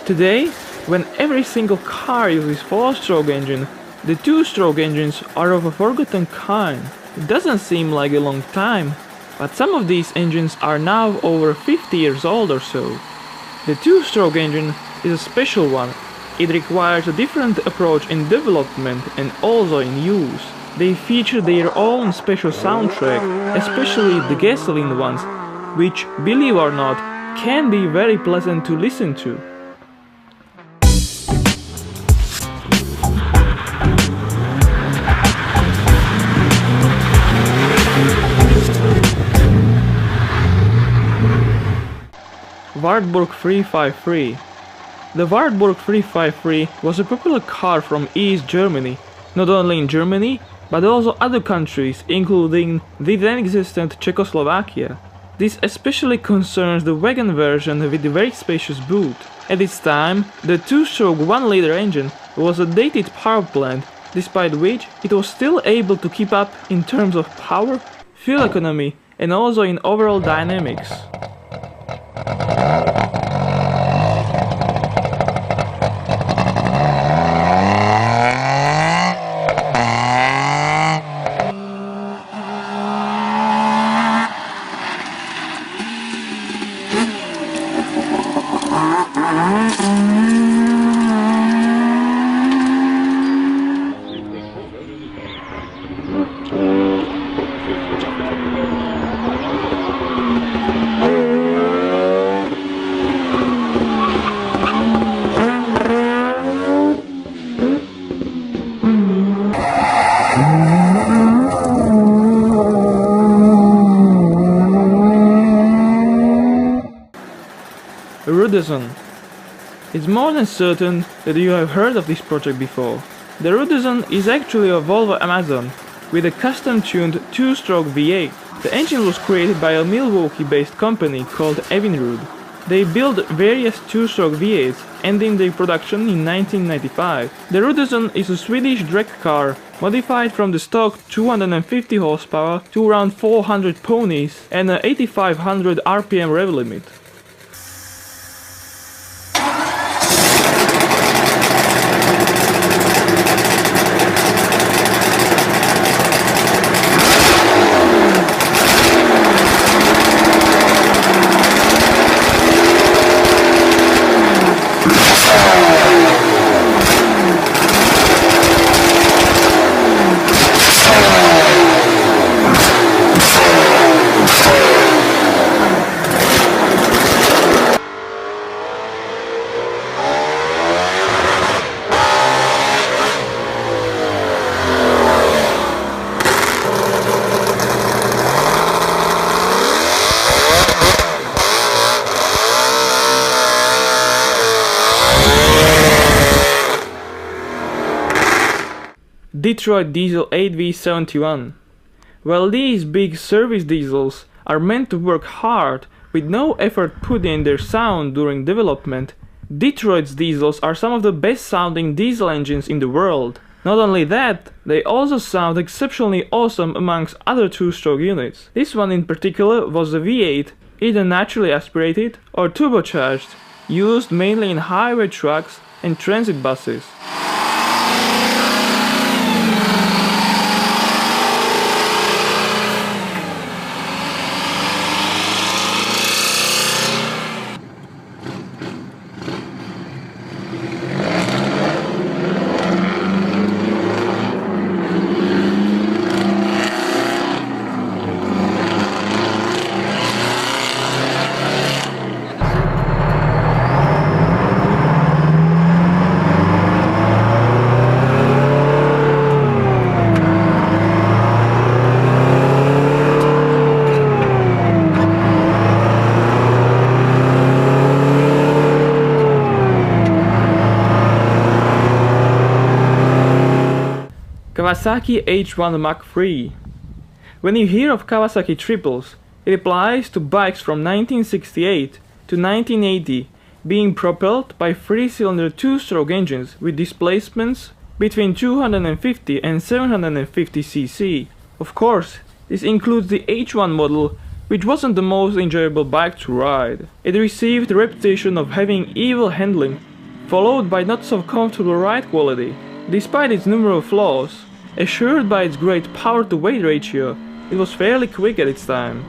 Today, when every single car uses 4-stroke engine, the 2-stroke engines are of a forgotten kind. It doesn't seem like a long time, but some of these engines are now over 50 years old or so. The 2-stroke engine is a special one. It requires a different approach in development and also in use. They feature their own special soundtrack, especially the gasoline ones, which, believe or not, can be very pleasant to listen to. Wartburg 353. The Wartburg 353 was a popular car from East Germany, not only in Germany, but also other countries, including the then existent Czechoslovakia. This especially concerns the wagon version with the very spacious boot. At its time, the 2-stroke 1-liter engine was a dated power plant, despite which it was still able to keep up in terms of power, fuel economy, and also in overall dynamics. Rudison. It's more than certain that you have heard of this project before. The Rudison is actually a Volvo Amazon with a custom-tuned 2-stroke V8. The engine was created by a Milwaukee-based company called Evinrude. They built various 2-stroke V8s, ending their production in 1995. The Rudison is a Swedish drag car modified from the stock 250 horsepower to around 400 ponies and an 8500 RPM rev limit. Detroit Diesel 8V71. While these big service diesels are meant to work hard with no effort put in their sound during development, Detroit's diesels are some of the best sounding diesel engines in the world. Not only that, they also sound exceptionally awesome amongst other 2-stroke units. This one in particular was a V8, either naturally aspirated or turbocharged, used mainly in highway trucks and transit buses. Kawasaki H1 Mach 3. When you hear of Kawasaki triples, it applies to bikes from 1968 to 1980 being propelled by 3-cylinder 2-stroke engines with displacements between 250 and 750 cc. Of course, this includes the H1 model, which wasn't the most enjoyable bike to ride. It received the reputation of having evil handling followed by not so comfortable ride quality. Despite its numerous flaws, assured by its great power-to-weight ratio, it was fairly quick at its time.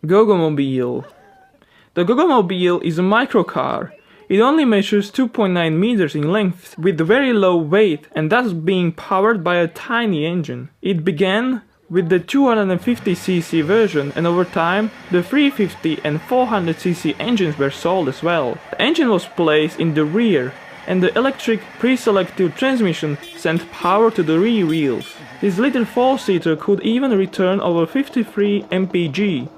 Gogomobile. The Gogomobile is a microcar. It only measures 2.9 meters in length with very low weight and thus being powered by a tiny engine. It began with the 250cc version and over time the 350 and 400cc engines were sold as well. The engine was placed in the rear and the electric pre-selective transmission sent power to the rear wheels. This little 4-seater could even return over 53 mpg.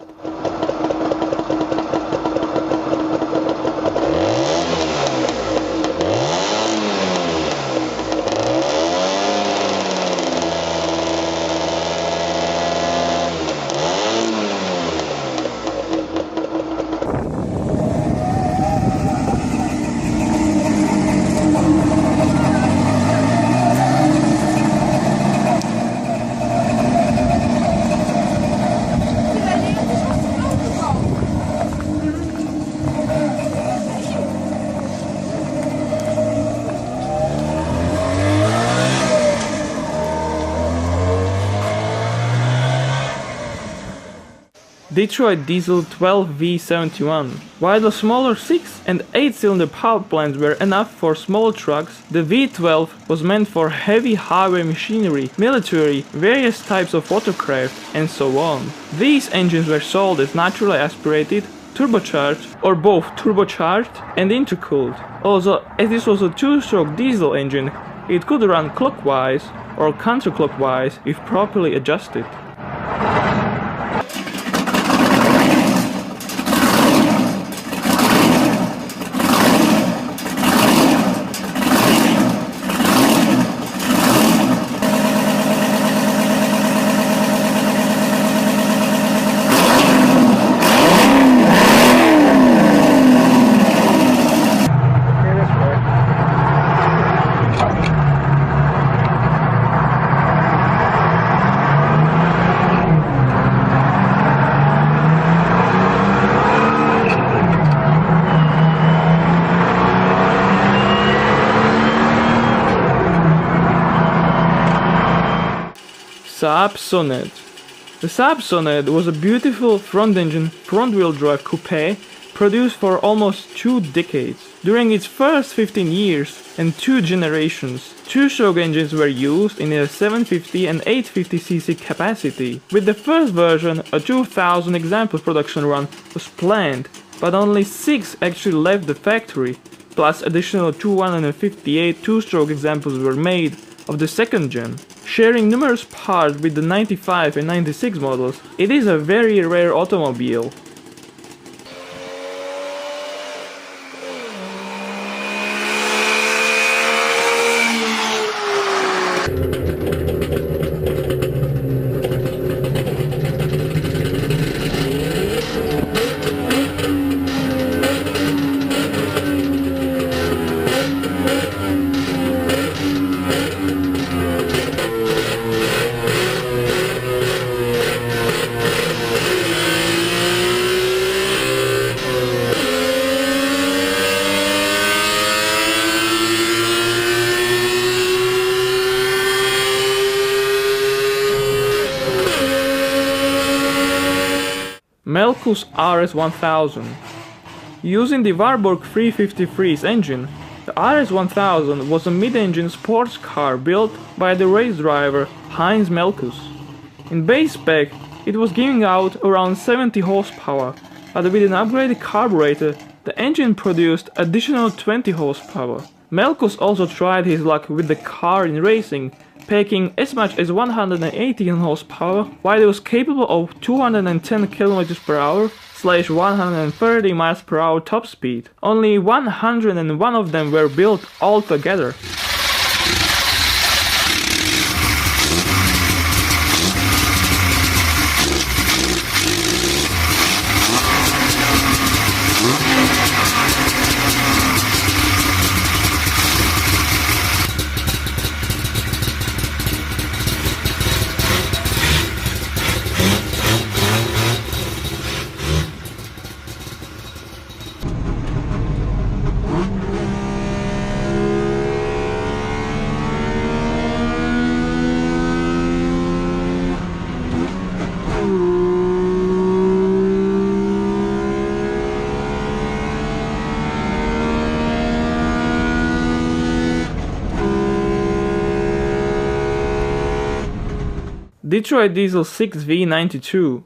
Detroit Diesel 12V71. While the smaller 6 and 8-cylinder power plants were enough for small trucks, the V12 was meant for heavy highway machinery, military, various types of watercraft, and so on. These engines were sold as naturally aspirated, turbocharged, or both turbocharged and intercooled. Also, as this was a 2-stroke diesel engine, it could run clockwise or counterclockwise if properly adjusted. Saab Sonnet. The Saab Sonnet was a beautiful front-engine, front-wheel drive coupe produced for almost 2 decades. During its first 15 years and 2 generations, 2-stroke engines were used in a 750 and 850cc capacity. With the first version, a 2000 example production run was planned, but only 6 actually left the factory, plus additional 258 2-stroke examples were made of the second gen. Sharing numerous parts with the 95 and 96 models, it is a very rare automobile. Melkus RS1000. Using the Warburg 353's engine, the RS1000 was a mid-engine sports car built by the race driver Heinz Melkus. In base spec, it was giving out around 70 horsepower, but with an upgraded carburetor, the engine produced additional 20 horsepower. Melkus also tried his luck with the car in racing, packing as much as 118 horsepower, while it was capable of 210 km/h, 130 miles per hour top speed. Only 101 of them were built altogether. Detroit Diesel 6V92.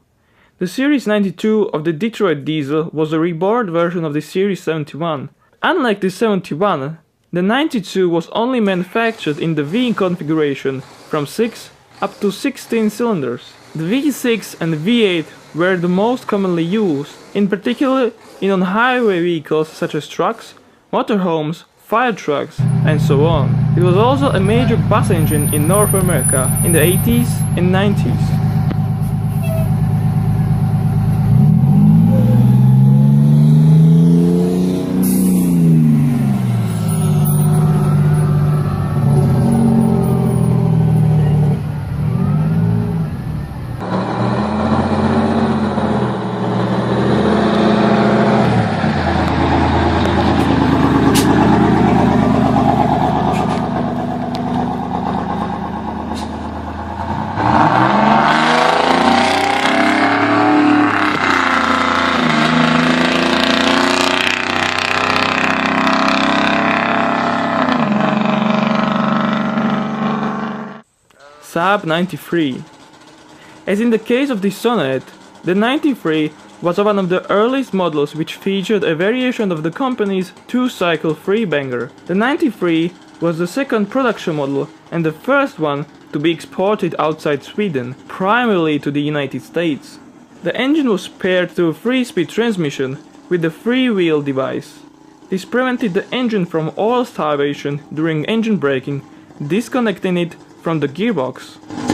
The Series 92 of the Detroit Diesel was a reborn version of the Series 71. Unlike the 71, the 92 was only manufactured in the V configuration from 6 up to 16 cylinders. The V6 and V8 were the most commonly used, in particular in on-highway vehicles such as trucks, motorhomes, fire trucks, and so on. It was also a major bus engine in North America in the 80s and 90s. Saab 93. As in the case of the Sonnet, the 93 was one of the earliest models which featured a variation of the company's two-cycle three-banger. The 93 was the second production model and the first one to be exported outside Sweden, primarily to the United States. The engine was paired to a 3-speed transmission with a freewheel device. This prevented the engine from oil starvation during engine braking, disconnecting it from the gearbox.